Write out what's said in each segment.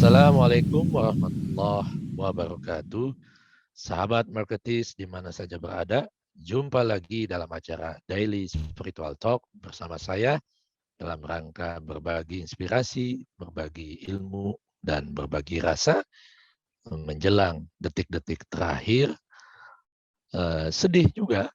Assalamualaikum warahmatullahi wabarakatuh. Sahabat Marketis di mana saja berada, jumpa lagi dalam acara Daily Spiritual Talk bersama saya dalam rangka berbagi inspirasi, berbagi ilmu, dan berbagi rasa menjelang detik-detik terakhir. Sedih juga,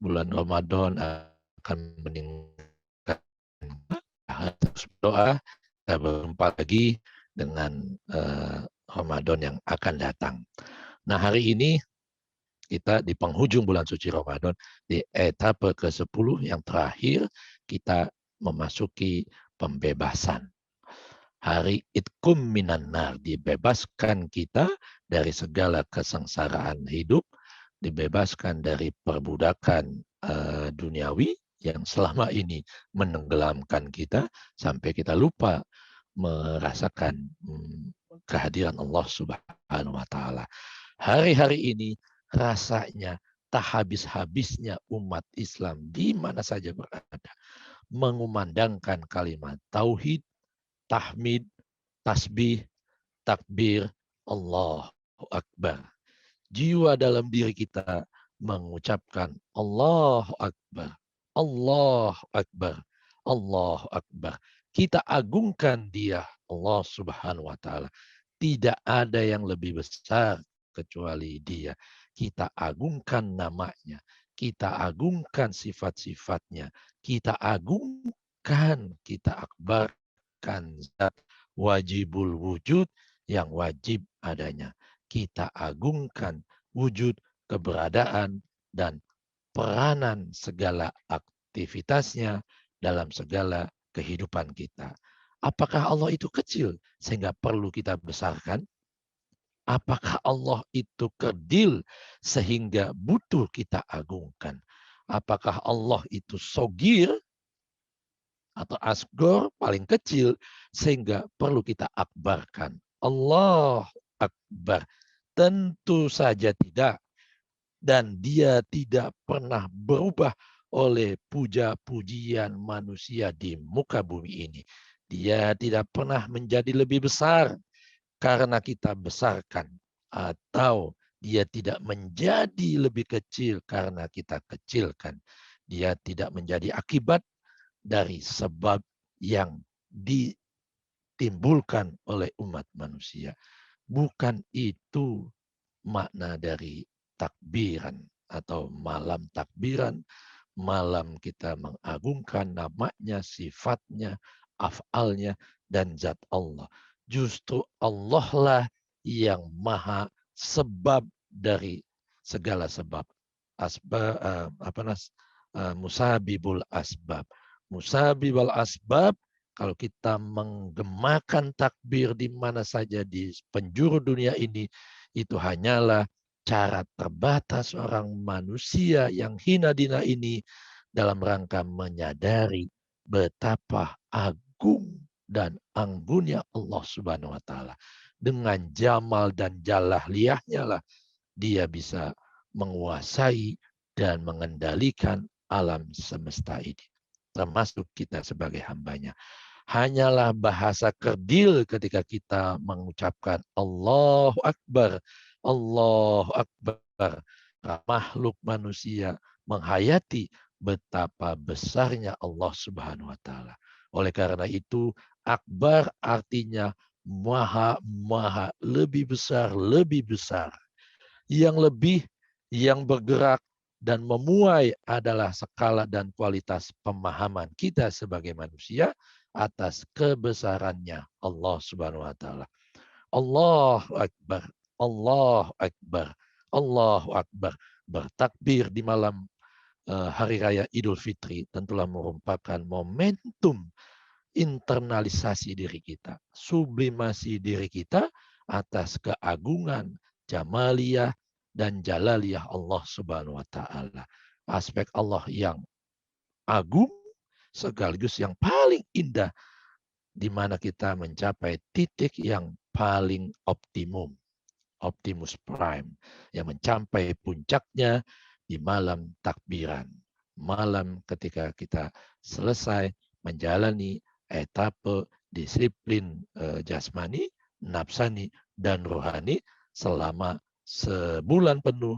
bulan Ramadan akan meninggalkan, harus berdoa, kita berjumpa lagi dengan Ramadan yang akan datang. Nah, hari ini kita di penghujung bulan suci Ramadan, di etape ke-10 yang terakhir, kita memasuki pembebasan. Hari Itkum minan nar, dibebaskan kita dari segala kesengsaraan hidup, dibebaskan dari perbudakan duniawi yang selama ini menenggelamkan kita sampai kita lupa merasakan kehadiran Allah Subhanahu wa taala. Hari-hari ini rasanya tak habis-habisnya umat Islam di mana saja berada mengumandangkan kalimat tauhid, tahmid, tasbih, takbir, Allahu Akbar. Jiwa dalam diri kita mengucapkan Allahu Akbar, Allahu Akbar, Allahu Akbar. Kita agungkan Dia, Allah Subhanahu wa taala. Tidak ada yang lebih besar kecuali Dia. Kita agungkan namanya, kita agungkan sifat-sifatnya, kita agungkan, kita akbarkan zat wajibul wujud yang wajib adanya. Kita agungkan wujud, keberadaan, dan peranan segala aktivitasnya dalam segala kehidupan kita. Apakah Allah itu kecil sehingga perlu kita besarkan? Apakah Allah itu kerdil sehingga butuh kita agungkan? Apakah Allah itu sogir atau asgor, paling kecil, sehingga perlu kita akbarkan? Allah Akbar. Tentu saja tidak. Dan Dia tidak pernah berubah oleh puja-pujian manusia di muka bumi ini. Dia tidak pernah menjadi lebih besar karena kita besarkan, atau Dia tidak menjadi lebih kecil karena kita kecilkan. Dia tidak menjadi akibat dari sebab yang ditimbulkan oleh umat manusia. Bukan itu makna dari takbiran atau malam takbiran, malam kita mengagungkan namanya, sifatnya, af'alnya, dan zat Allah. Justru Allah lah yang maha sebab dari segala sebab. Musabibul asbab. Musabibul asbab, kalau kita menggemakan takbir di mana saja di penjuru dunia ini, itu hanyalah cara terbatas orang manusia yang hina dina ini dalam rangka menyadari betapa agung dan anggunnya Allah Subhanahu wa taala. Dengan jamal dan jalahliyahnya lah Dia bisa menguasai dan mengendalikan alam semesta ini, termasuk kita sebagai hambanya. Hanyalah bahasa kerdil ketika kita mengucapkan Allahu Akbar, Allahu Akbar. Makhluk manusia menghayati betapa besarnya Allah Subhanahu wa taala. Oleh karena itu, akbar artinya maha, maha, lebih besar, lebih besar. Yang lebih, yang bergerak dan memuai adalah skala dan kualitas pemahaman kita sebagai manusia atas kebesarannya Allah Subhanahu wa taala. Allahu Akbar, Allahu Akbar, Allahu Akbar. Bertakbir di malam hari raya Idul Fitri tentulah merupakan momentum internalisasi diri kita, sublimasi diri kita atas keagungan jamaliyah dan jalaliyah Allah Subhanahu wa taala. Aspek Allah yang agung sekaligus yang paling indah, di mana kita mencapai titik yang paling optimum, Optimus Prime, yang mencapai puncaknya di malam takbiran. Malam ketika kita selesai menjalani etape disiplin jasmani, nafsani, dan rohani selama sebulan penuh,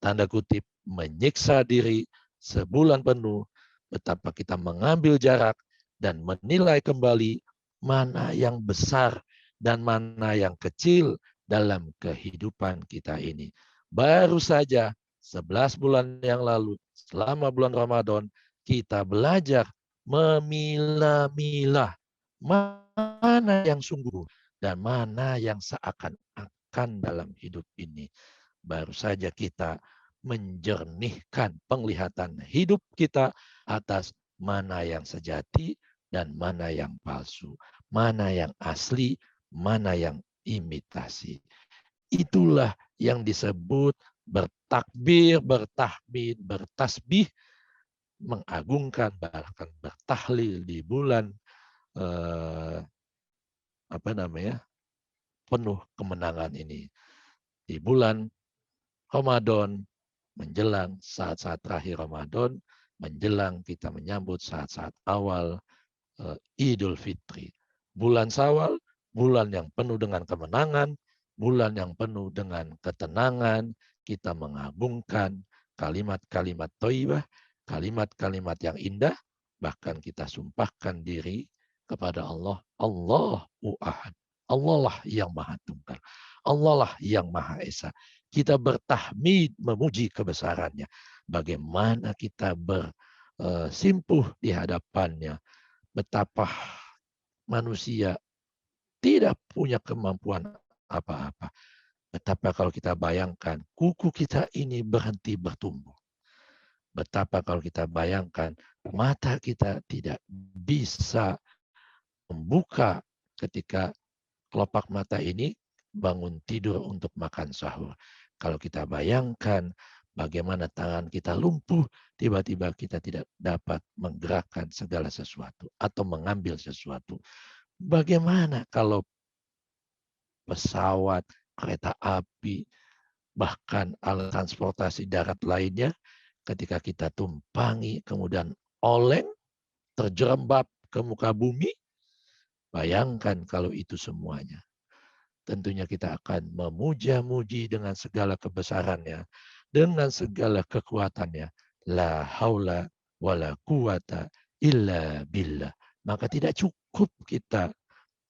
tanda kutip, menyiksa diri sebulan penuh, betapa kita mengambil jarak dan menilai kembali mana yang besar dan mana yang kecil dalam kehidupan kita ini. Baru saja 11 bulan yang lalu, selama bulan Ramadan, kita belajar memilah-milah mana yang sungguh dan mana yang seakan-akan dalam hidup ini. Baru saja kita menjernihkan penglihatan hidup kita atas mana yang sejati dan mana yang palsu, mana yang asli, mana yang imitasi. Itulah yang disebut bertakbir, bertahmid, bertasbih, mengagungkan, bahkan bertahlil di bulan penuh kemenangan ini. Di bulan Ramadan, menjelang saat-saat terakhir Ramadan, menjelang kita menyambut saat-saat awal Idul Fitri. Bulan Syawal, bulan yang penuh dengan kemenangan, bulan yang penuh dengan ketenangan, kita mengagungkan kalimat-kalimat thayyibah, kalimat-kalimat yang indah, bahkan kita sumpahkan diri kepada Allah, Allahu Ahad. Allah lah yang Maha Tunggal. Allah lah yang Maha Esa. Kita bertahmid memuji kebesarannya. Bagaimana kita bersimpuh di hadapannya. Betapa manusia tidak punya kemampuan apa-apa. Betapa kalau kita bayangkan kuku kita ini berhenti bertumbuh. Betapa kalau kita bayangkan mata kita tidak bisa membuka ketika kelopak mata ini bangun tidur untuk makan sahur. Kalau kita bayangkan bagaimana tangan kita lumpuh, tiba-tiba kita tidak dapat menggerakkan segala sesuatu atau mengambil sesuatu. Bagaimana kalau pesawat, kereta api, bahkan alat transportasi darat lainnya, ketika kita tumpangi, kemudian oleng, terjerembab ke muka bumi, bayangkan kalau itu semuanya. Tentunya kita akan memuja-muji dengan segala kebesarannya, dengan segala kekuatannya. La haula wa la quwata illa billah. Maka tidak cukup kita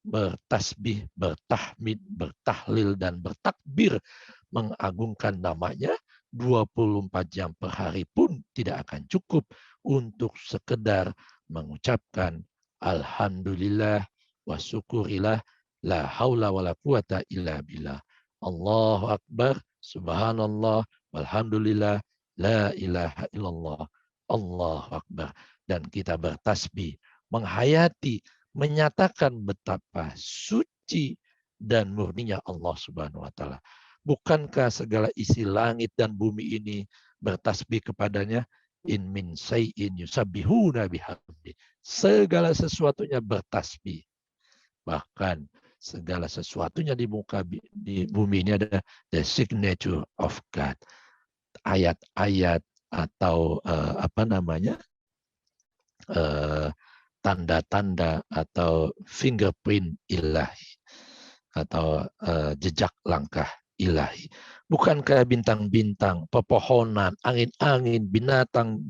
bertasbih, bertahmid, bertahlil, dan bertakbir mengagungkan namanya 24 jam per hari pun tidak akan cukup untuk sekedar mengucapkan alhamdulillah wa syukurillah la haula wa la quwata illa billah. Allahu Akbar, subhanallah, walhamdulillah, la ilaha illallah, Allahu Akbar. Dan kita bertasbih, menghayati, menyatakan betapa suci dan murninya Allah Subhanahu wa taala. Bukankah segala isi langit dan bumi ini bertasbih kepadanya? In min sayyin yusabbihuna bihamdi. Segala sesuatunya bertasbih. Bahkan segala sesuatunya di bumi ini ada the signature of God. Ayat-ayat atau tanda-tanda atau fingerprint ilahi atau jejak langkah ilahi. Bukankah bintang-bintang, pepohonan, angin-angin, binatang,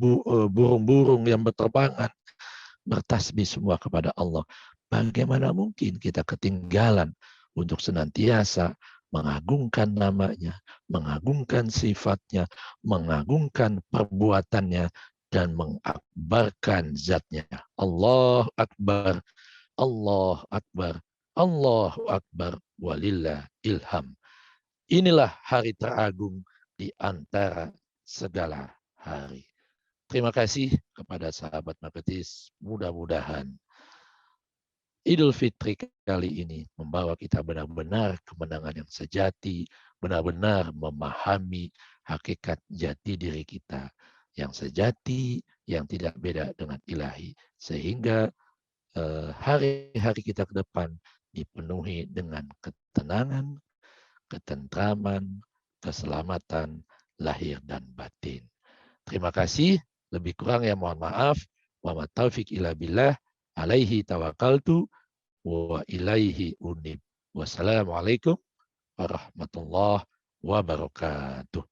burung-burung yang berterbangan bertasbih semua kepada Allah? Bagaimana mungkin kita ketinggalan untuk senantiasa mengagungkan namanya, mengagungkan sifatnya, mengagungkan perbuatannya, dan mengakbarkan zatnya. Allah Akbar, Allah Akbar, Allahu Akbar, walillah ilham. Inilah hari teragung di antara segala hari. Terima kasih kepada sahabat Maketis. Mudah-mudahan Idul Fitri kali ini membawa kita benar-benar kemenangan yang sejati, benar-benar memahami hakikat jati diri kita yang sejati, yang tidak beda dengan ilahi. Sehingga hari-hari kita ke depan dipenuhi dengan ketenangan, ketentraman, keselamatan lahir dan batin. Terima kasih. Lebih kurang ya mohon maaf. Wa ma taufiq illa billah. Alaihi tawakkaltu wa ilaihi unib. Wassalamualaikum warahmatullahi wabarakatuh.